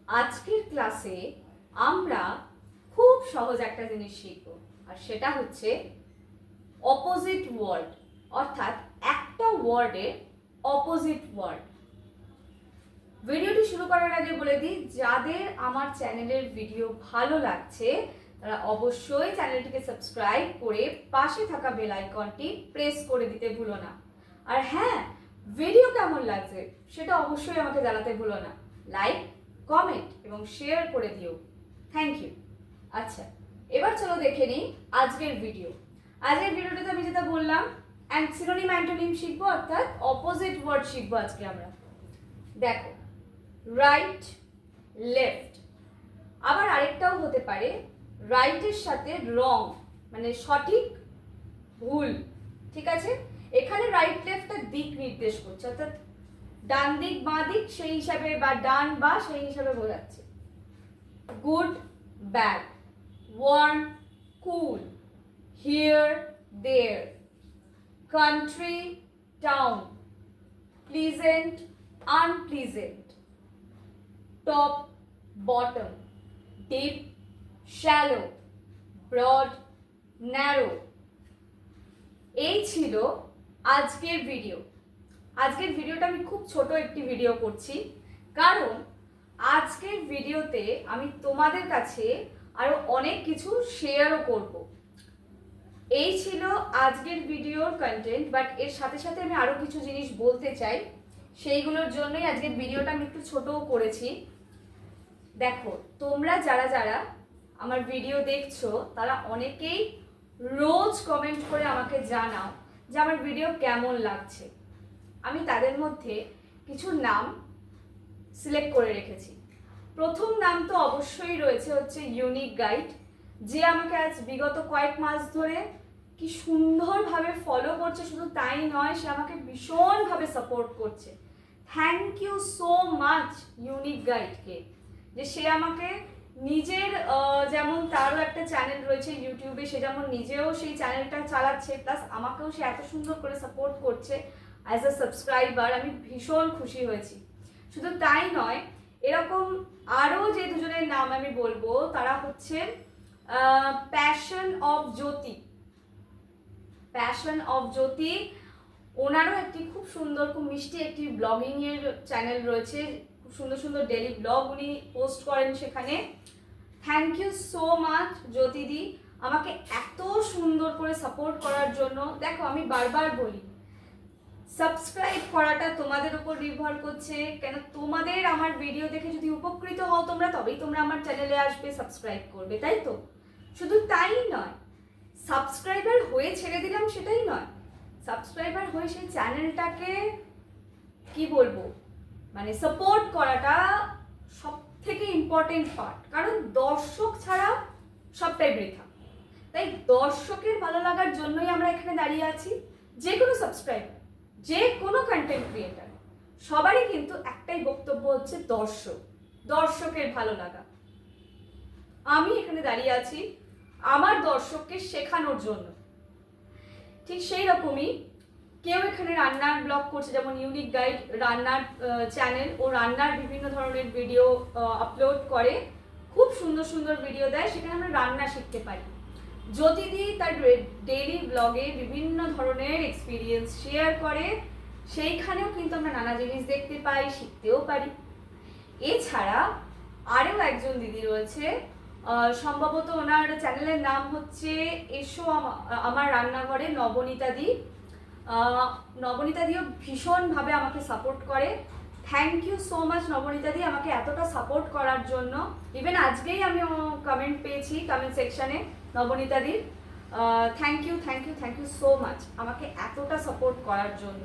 আজকের ক্লাসে আমরা খুব সহজ একটা জিনিস শিখব, আর সেটা হচ্ছে অপোজিট ওয়ার্ড, অর্থাৎ একটা ওয়ার্ডের অপোজিট ওয়ার্ড। ভিডিওটি শুরু করার আগে বলে দিই, যাদের আমার চ্যানেলের ভিডিও ভালো লাগছে তারা অবশ্যই চ্যানেলটিকে সাবস্ক্রাইব করে পাশে থাকা বেল আইকনটি প্রেস করে দিতে ভুলো না। আর হ্যাঁ, ভিডিও কেমন লাগছে সেটা অবশ্যই আমাকে জানাতে ভুলো না। লাইক, কমেন্ট এবং শেয়ার করে দিও। Thank you. আচ্ছা, এবার চলো দেখে নিই আজকের ভিডিও। আজকের ভিডিওটাতে আমি যেটা বললাম, সিনোনিম অ্যান্টোনিম শিখবো, অর্থাৎ অপোজিট ওয়ার্ড শিখবো আজকে আমরা। দেখো, রাইট, লেফট। আবার আরেকটাও হতে পারে রাইটের সাথে রং, মানে সঠিক ভুল। ঠিক আছে, এখানে রাইট লেফটটা দিক নির্দেশ করছে, অর্থাৎ ডান দিক বাঁ দিক সেই হিসাবে, বা ডান বা সেই হিসাবে বোঝাচ্ছে। Good, bad, warm, cool, here, there, country, town, pleasant, unpleasant, top, bottom, deep, shallow, broad, narrow. এই ছিল আজকের ভিডিও। আজকের ভিডিওটা আমি খুব ছোট একটি ভিডিও করছি, কারণ আজকের ভিডিওতে আমি তোমাদের কাছে আরো অনেক কিছু শেয়ারও করব। এই ছিল আজকের ভিডিওর কন্টেন্ট, বাট এর সাথে সাথে আমি আরো কিছু জিনিস বলতে চাই, সেইগুলোর জন্যই আজকের ভিডিওটা আমি একটু ছোটও করেছি। দেখো, তোমরা যারা যারা আমার ভিডিও দেখছো তারা অনেকেই রোজ কমেন্ট করে আমাকে জানাও যে আমার ভিডিও কেমন লাগছে। আমি তাদের মধ্যে কিছু নাম সিলেক্ট করে রেখেছি। প্রথম নাম তো অবশ্যই রয়েছে হচ্ছে ইউনিক গাইড, যে আমাকে আজ বিগত কয়েক মাস ধরে কি সুন্দরভাবে ফলো করছে। শুধু তাই নয়, সে আমাকে ভীষণভাবে সাপোর্ট করছে। Thank you so much unique গাইডকে, যে সে আমাকে নিজের, যেমন তারও একটা চ্যানেল রয়েছে ইউটিউবে, সে যেমন নিজেও সেই চ্যানেলটা চালাচ্ছে, প্লাস আমাকেও সে এত সুন্দর করে সাপোর্ট করছে অ্যাজ আ সাবস্ক্রাইবার। আমি ভীষণ খুশি হয়েছি। শুধু তাই নয়, এরকম আরও যে দুজনের নাম আমি বলবো তারা হচ্ছে passion of Jyoti. Passion of Jyoti, ওনারও একটি খুব সুন্দর, খুব মিষ্টি একটি ব্লগিং এর চ্যানেল রয়েছে। খুব সুন্দর সুন্দর ডেলি ব্লগ উনি পোস্ট করেন সেখানে। থ্যাংক ইউ সো মাচ জ্যোতিদি, আমাকে এত সুন্দর করে সাপোর্ট করার জন্য। দেখো, আমি বারবার বলি, সাবস্ক্রাইব করাটা তোমাদের উপর নির্ভর করছে, কেন তোমাদের আমার ভিডিও দেখে যদি উপকৃত হও তোমরা, তবেই তোমরা আমার চ্যানেলে আসবে, সাবস্ক্রাইব করবে, তাই তো? শুধু তাই নয়, সাবস্ক্রাইবার হয়ে ছেড়ে দিলাম সেটাই নয়, সাবস্ক্রাইবার হয়ে সেই চ্যানেলটাকে কি বলবো, মানে সাপোর্ট করাটা সব থেকে ইম্পর্টেন্ট পার্ট। কারণ দর্শক ছাড়া সবটাই বৃথা। তাই দর্শকের ভালো লাগার জন্যই আমরা এখানে দাঁড়িয়ে আছি। যে কোনো সাবস্ক্রাইবার, যে কোনো কন্টেন্ট ক্রিয়েটার, সবারই কিন্তু একটাই বক্তব্য হচ্ছে দর্শকের ভালো লাগা। আমি এখানে দাঁড়িয়ে আছি আমার দর্শককে শেখানোর জন্য। ঠিক সেই রকমই কেউ এখানে রান্নার ব্লগ করছে, যেমন ইউনিক গাইড রান্নার চ্যানেল, ও রান্নার বিভিন্ন ধরনের ভিডিও আপলোড করে, খুব সুন্দর সুন্দর ভিডিও দেয়, সেখানে আমরা রান্না শিখতে পারি। জ্যোতিদি তার ডেইলি ব্লগে বিভিন্ন ধরনের এক্সপিরিয়েন্স শেয়ার করে, সেইখানেও কিন্তু আমরা নানা জিনিস দেখতে পাই, শিখতেও পারি। এছাড়া আরও একজন দিদি রয়েছে, সম্ভবত ওনার চ্যানেলের নাম হচ্ছে এসো আমার রান্নাঘরে, নবনীতা দি। নবনীতা দিও ভীষণভাবে আমাকে সাপোর্ট করে। Thank you so much Nabanita দি, আমাকে এতটা সাপোর্ট করার জন্য। ইভেন আজকেই আমি কমেন্ট পেয়েছি কমেন্ট সেকশানে নবনীতা দির। Thank you thank you thank you so much আমাকে এতটা সাপোর্ট করার জন্য।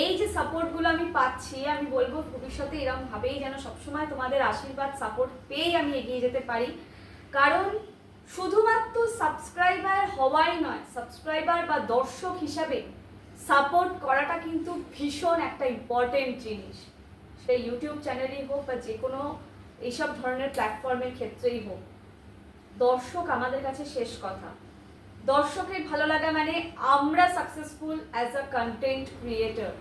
এই যে সাপোর্টগুলো আমি পাচ্ছি, আমি বলবো ভবিষ্যতে এরকমভাবেই যেন সবসময় তোমাদের আশীর্বাদ সাপোর্ট পেয়েই আমি এগিয়ে যেতে পারি। কারণ শুধুমাত্র সাবস্ক্রাইবার হওয়াই নয়, সাবস্ক্রাইবার বা দর্শক হিসাবে সাপোর্ট করাটা কিন্তু ভীষণ একটা ইম্পর্টেন্ট জিনিস। সেটা ইউটিউব চ্যানেলেই হোক বা যে কোনো এইসব ধরনের প্ল্যাটফর্মের ক্ষেত্রেই হোক, দর্শক আমাদের কাছে শেষ কথা। দর্শকের ভালো লাগা মানে আমরা successful as a content creator.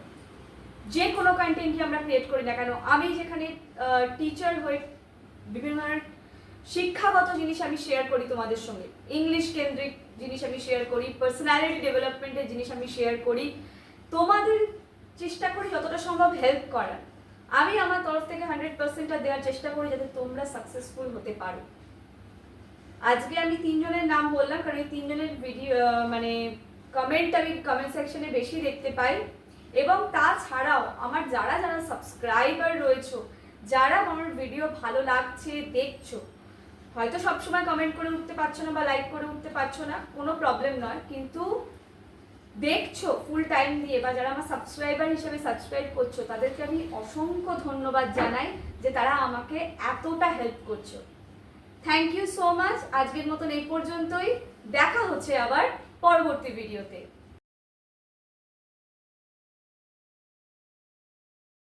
যে কোনো কন্টেন্টই আমরা ক্রিয়েট করি না কেন, আমি যেখানে টিচার হয়ে বিভিন্ন ধরনের শিক্ষাগত জিনিস আমি শেয়ার করি তোমাদের সঙ্গে, ইংলিশ কেন্দ্রিক জিনিস আমি শেয়ার করি, পার্সোনালিটি ডেভেলপমেন্টের জিনিস আমি শেয়ার করি, তোমাদের চেষ্টা করি যতটা সম্ভব হেল্প করার। আমি আমার তরফ থেকে 100%টা দেওয়ার চেষ্টা করি যাতে তোমরা সাকসেসফুল হতে পারো। আজকে আমি 3 জনের নাম বললাম কারণ এই 3 জনের ভিডিও মানে কমেন্ট আমি কমেন্ট সেকশনে বেশি দেখতে পাই, এবং তাছাড়াও আমার যারা যারা সাবস্ক্রাইবার রয়েছে, যারা আমার ভিডিও ভালো লাগছে দেখছো, হয়তো সবসময় কমেন্ট করে উঠতে পারছো না বা লাইক করে উঠতে পারছো না, কোনো প্রবলেম নয়, কিন্তু দেখছো ফুল টাইম দিয়ে বা যারা আমার সাবস্ক্রাইবার হিসেবে সাবস্ক্রাইব করছো তাদেরকে আমি অসংখ্য ধন্যবাদ জানাই যে তারা আমাকে এতটা হেল্প করছো। Thank you so much. আজকের মতন এই পর্যন্তই, দেখা হচ্ছে আবার পরবর্তী ভিডিওতে।